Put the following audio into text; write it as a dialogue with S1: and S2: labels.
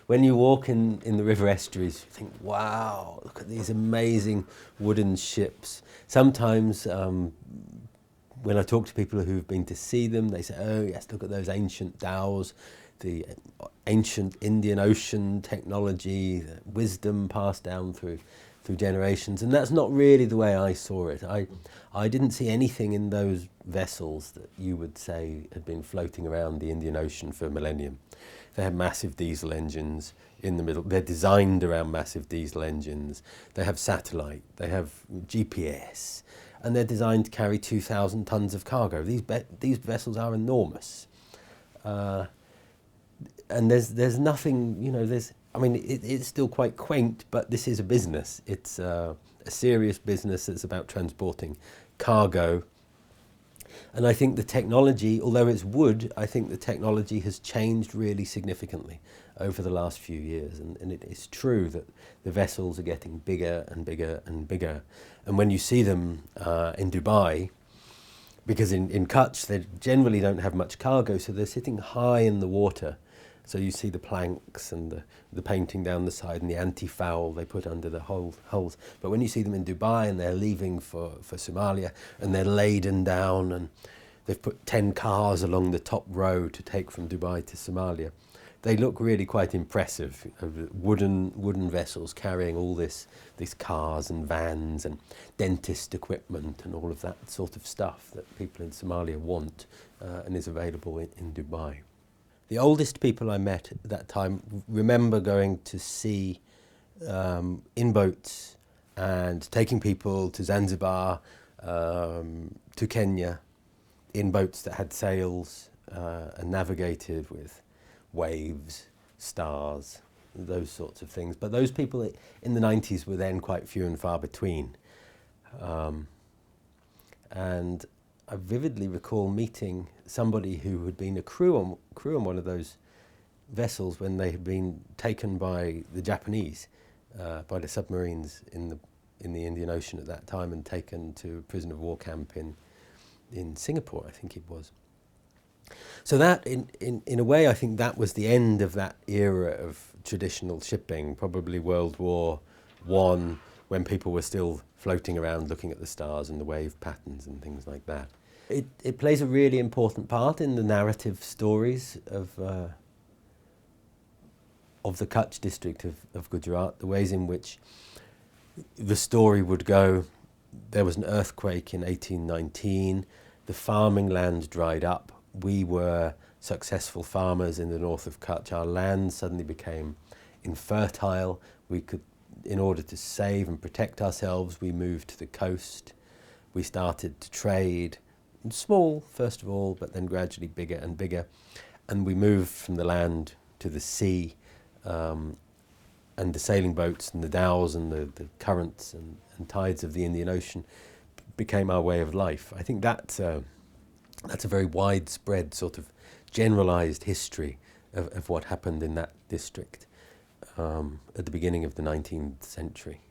S1: when you walk in the river estuaries, you think, wow, look at these amazing wooden ships. Sometimes when I talk to people who've been to see them, they say, oh yes, look at those ancient dhows, the ancient Indian Ocean technology, the wisdom passed down through generations. And that's not really the way I saw it. I didn't see anything in those vessels that you would say had been floating around the Indian Ocean for a millennium. They have massive diesel engines in the middle. They're designed around massive diesel engines. They have satellite. They have GPS. And they're designed to carry 2,000 tons of cargo. These vessels are enormous. And there's nothing, you know, it's still quite quaint, but this is a business. It's a serious business that's about transporting cargo. And I think the technology, although it's wood, I think the technology has changed really significantly over the last few years. And it is true that the vessels are getting bigger and bigger and bigger. And when you see them in Dubai, because in Kutch they generally don't have much cargo, so they're sitting high in the water. So you see the planks and the painting down the side and the anti-foul they put under the hulls. But when you see them in Dubai and they're leaving for Somalia and they're laden down and they've put 10 cars along the top row to take from Dubai to Somalia, they look really quite impressive. Wooden vessels carrying all these cars and vans and dentist equipment and all of that sort of stuff that people in Somalia want and is available in Dubai. The oldest people I met at that time remember going to sea in boats and taking people to Zanzibar, to Kenya, in boats that had sails and navigated with waves, stars, those sorts of things. But those people in the 90s were then quite few and far between. And I vividly recall meeting somebody who had been a crew on one of those vessels when they had been taken by the Japanese, by the submarines in the Indian Ocean at that time, and taken to a prisoner of war camp in Singapore, I think it was. So that, in a way, I think that was the end of that era of traditional shipping, probably World War I, when people were still floating around looking at the stars and the wave patterns and things like that. It plays a really important part in the narrative stories of the Kutch district of Gujarat, the ways in which the story would go. There was an earthquake in 1819, the farming land dried up. We were successful farmers in the north of Kutch. Our land suddenly became infertile. We could, in order to save and protect ourselves, we moved to the coast. We started to trade, small first of all, but then gradually bigger and bigger. And we moved from the land to the sea, and the sailing boats and the dhows and the currents and tides of the Indian Ocean became our way of life. I think that's a very widespread sort of generalized history of what happened in that district at the beginning of the 19th century.